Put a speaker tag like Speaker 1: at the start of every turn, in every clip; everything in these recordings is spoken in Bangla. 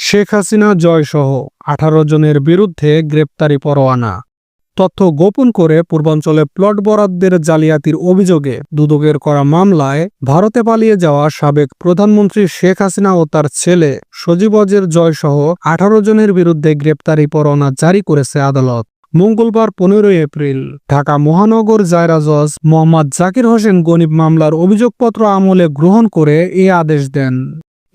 Speaker 1: শেখ হাসিনা জয়সহ 18 জনের বিরুদ্ধে গ্রেপ্তারি পরোয়ানা। তথ্য গোপন করে পূর্বাঞ্চলে প্লট বরাদ্দের জালিয়াতির অভিযোগে দুদকের করা মামলায় ভারতে পালিয়ে যাওয়া সাবেক প্রধানমন্ত্রী শেখ হাসিনা ও তার ছেলে সজীব ওয়াজের জয়সহ 18 জনের বিরুদ্ধে গ্রেপ্তারি পরোয়ানা জারি করেছে আদালত। মঙ্গলবার 15 এপ্রিল ঢাকা মহানগর দায়রা জজ মোহাম্মদ জাকির হোসেন গনিব মামলার অভিযোগপত্র আমলে গ্রহণ করে এ আদেশ দেন।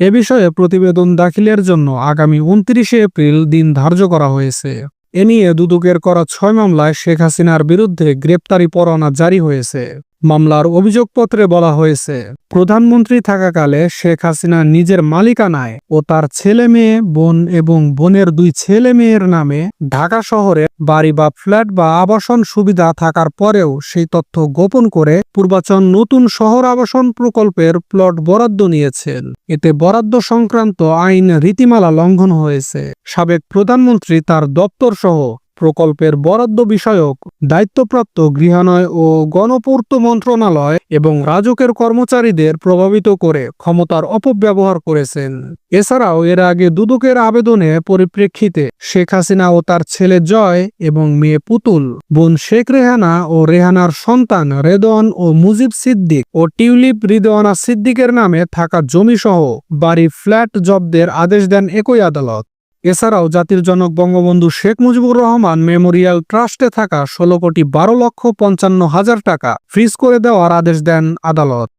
Speaker 1: এ বিষয়ে প্রতিবেদন দাখিলের জন্য আগামী 29 এপ্রিল দিন ধার্য করা হয়েছে। এ নিয়ে দুদকের করা 6 মামলায় শেখ হাসিনার বিরুদ্ধে গ্রেপ্তারি পরোয়ানা জারি হয়েছে। মামলার অভিযোগপত্রে বলা হয়েছে, প্রধানমন্ত্রী থাকাকালে শেখ হাসিনা নিজের মালিকানায় ও তার ছেলে মেয়ে, বোন এবং বোনের 2 ছেলে মেয়ের নামে ঢাকা শহরে বাড়ি বা ফ্ল্যাট বা আবাসন সুবিধা থাকার পরেও সেই তথ্য গোপন করে পূর্বাচল নতুন শহর আবাসন প্রকল্পের প্লট বরাদ্দ নিয়েছেন। এতে বরাদ্দ সংক্রান্ত আইন রীতিমালা লঙ্ঘন হয়েছে। সাবেক প্রধানমন্ত্রী তার দপ্তর সহ প্রকল্পের বরাদ্দ বিষয়ক দায়িত্বপ্রাপ্ত গৃহায়ন ও গণপূর্ত মন্ত্রণালয় এবং রাজুকের কর্মচারীদের প্রভাবিত করে ক্ষমতার অপব্যবহার করেছেন। এছাড়াও এর আগে দুদকের আবেদনের পরিপ্রেক্ষিতে শেখ হাসিনা ও তার ছেলে জয় এবং মেয়ে পুতুল, বোন শেখ রেহানা ও রেহানার সন্তান রেদওয়ান ও মুজিব সিদ্দিক ও টিউলিপ রিদওয়ানা সিদ্দিকের নামে থাকা জমিসহ বাড়ি ফ্ল্যাট জব্দের আদেশ দেন একই আদালত। এছাড়াও জাতির জনক বঙ্গবন্ধু শেখ মুজিবুর রহমান মেমোরিয়াল ট্রাস্টে থাকা 16,12,55,000 টাকা ফ্রিজ করে দেওয়ার আদেশ দেন আদালত।